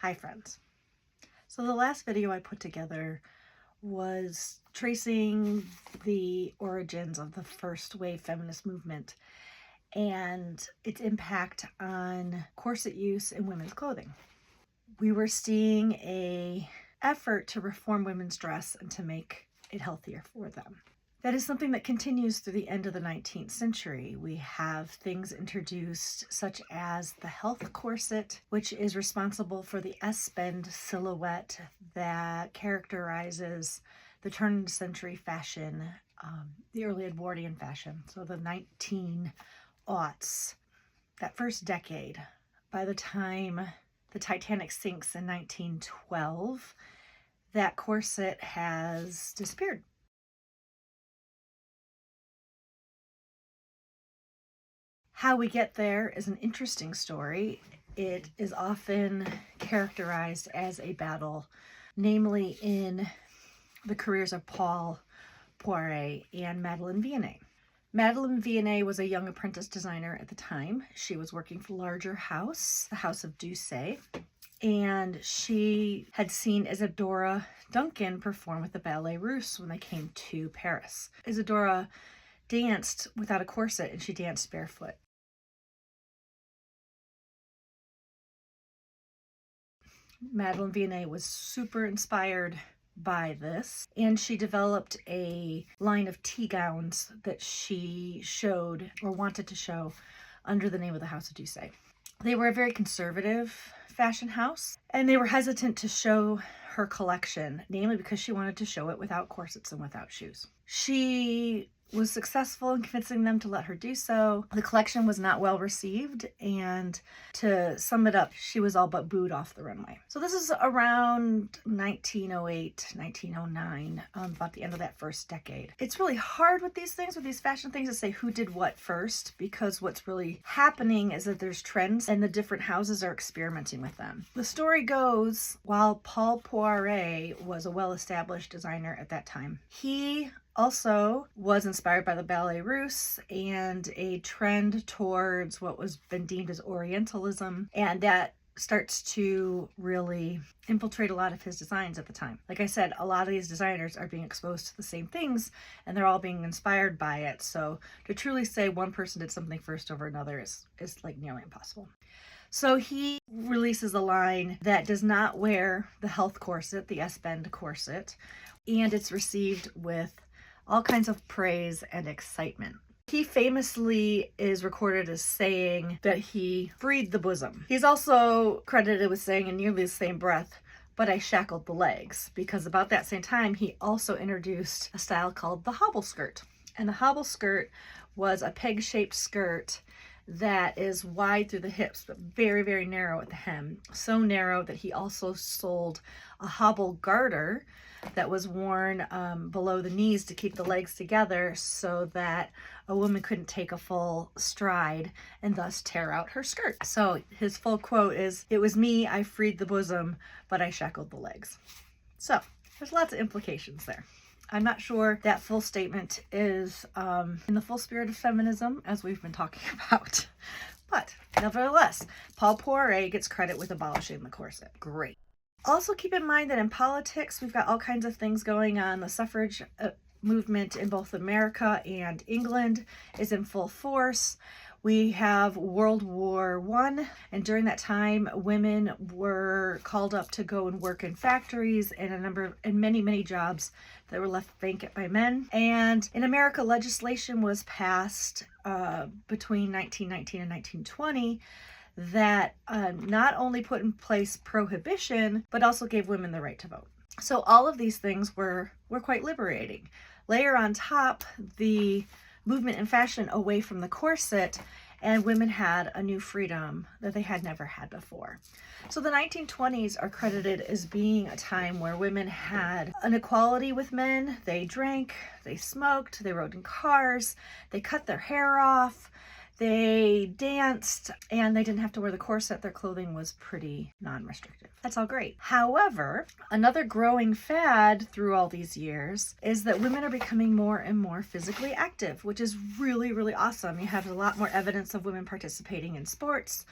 Hi friends. So the last video I put together was tracing the origins of the first wave feminist movement and its impact on corset use in women's clothing. We were seeing an effort to reform women's dress and to make it healthier for them. That is something that continues through the end of the 19th century. We have things introduced such as the health corset, which is responsible for the S-bend silhouette that characterizes the turn of the century fashion, the early Edwardian fashion, so the 1900s, that first decade. By the time the Titanic sinks in 1912, that corset has disappeared. How we get there is an interesting story. It is often characterized as a battle, namely in the careers of Paul Poiret and Madeleine Vianney. Madeleine Vianney was a young apprentice designer at the time. She was working for a larger house, the House of Doucet, and she had seen Isadora Duncan perform with the Ballet Russe when they came to Paris. Isadora danced without a corset and she danced barefoot. Madeleine Vianney was super inspired by this, and she developed a line of tea gowns that she showed or wanted to show under the name of the House of Doucet. They were a very conservative fashion house, and they were hesitant to show her collection, namely because she wanted to show it without corsets and without shoes. She was successful in convincing them to let her do so. The collection was not well received, and to sum it up, she was all but booed off the runway. So this is around 1908, 1909, about the end of that first decade. It's really hard with these things, with these fashion things, to say who did what first, because what's really happening is that there's trends and the different houses are experimenting with them. The story goes, while Paul Poiret was a well-established designer at that time, he also was inspired by the Ballet Russe and a trend towards what was been deemed as Orientalism, and that starts to really infiltrate a lot of his designs at the time. Like I said, a lot of these designers are being exposed to the same things and they're all being inspired by it. So to truly say one person did something first over another is like nearly impossible. So he releases a line that does not wear the health corset, the S-bend corset, and it's received with all kinds of praise and excitement. He famously is recorded as saying that he freed the bosom. He's also credited with saying in nearly the same breath, but I shackled the legs, because about that same time he also introduced a style called the hobble skirt. And the hobble skirt was a peg-shaped skirt that is wide through the hips but very, very narrow at the hem. So narrow that he also sold a hobble garter that was worn below the knees to keep the legs together so that a woman couldn't take a full stride and thus tear out her skirt. So his full quote is, "It was me, I freed the bosom, but I shackled the legs." So there's lots of implications there. I'm not sure that full statement is in the full spirit of feminism, as we've been talking about. But nevertheless, Paul Poiret gets credit with abolishing the corset. Great. Also keep in mind that in politics, we've got all kinds of things going on. The suffrage movement in both America and England is in full force. We have World War I, and during that time, women were called up to go and work in factories and many jobs that were left vacant by men. And in America, legislation was passed between 1919 and 1920 that not only put in place prohibition, but also gave women the right to vote. So all of these things were quite liberating. Layer on top the movement in fashion away from the corset, and women had a new freedom that they had never had before. So the 1920s are credited as being a time where women had an equality with men. They drank, they smoked, they rode in cars, they cut their hair off, they danced, and they didn't have to wear the corset. Their clothing was pretty non-restrictive. That's all great. However, another growing fad through all these years is that women are becoming more and more physically active, which is really, really awesome. You have a lot more evidence of women participating in sports,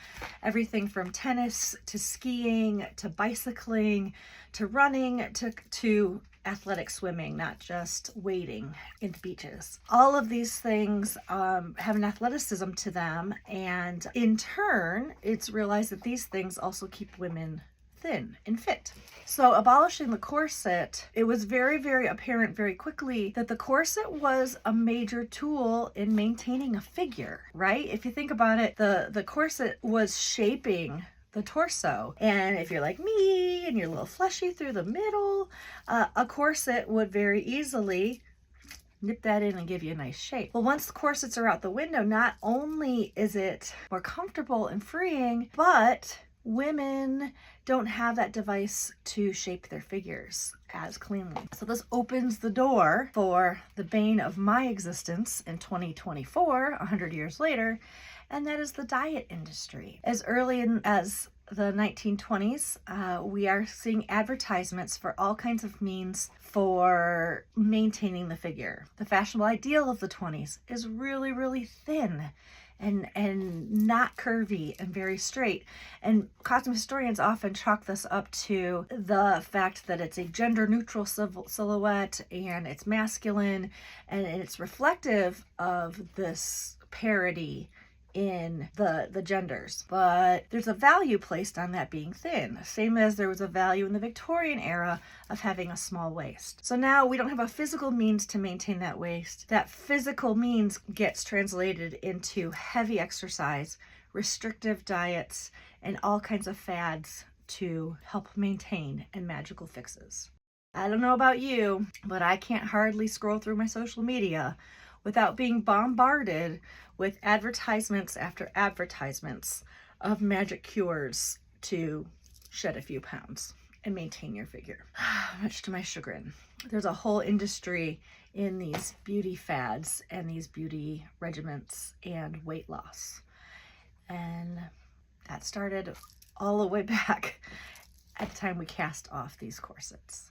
everything from tennis to skiing to bicycling to running to athletic swimming, not just wading in the beaches. All of these things have an athleticism to them, and in turn, it's realized that these things also keep women thin and fit. So abolishing the corset, it was very, very apparent very quickly that the corset was a major tool in maintaining a figure, right? If you think about it, the corset was shaping the torso. And if you're like me and you're a little fleshy through the middle, a corset would very easily nip that in and give you a nice shape. Well, once the corsets are out the window, not only is it more comfortable and freeing, but women don't have that device to shape their figures as cleanly. So this opens the door for the bane of my existence in 2024, 100 years later, and that is the diet industry. As early as the 1920s, we are seeing advertisements for all kinds of means for maintaining the figure. The fashionable ideal of the 20s is really, really thin and not curvy and very straight. And costume historians often chalk this up to the fact that it's a gender neutral silhouette and it's masculine and it's reflective of this parity in the genders. But there's a value placed on that being thin, same as there was a value in the Victorian era of having a small waist. So now we don't have a physical means to maintain that waist. That physical means gets translated into heavy exercise, restrictive diets, and all kinds of fads to help maintain and magical fixes. I don't know about you, but I can't hardly scroll through my social media without being bombarded with advertisements after advertisements of magic cures to shed a few pounds and maintain your figure. Much to my chagrin. There's a whole industry in these beauty fads and these beauty regimens and weight loss. And that started all the way back at the time we cast off these corsets.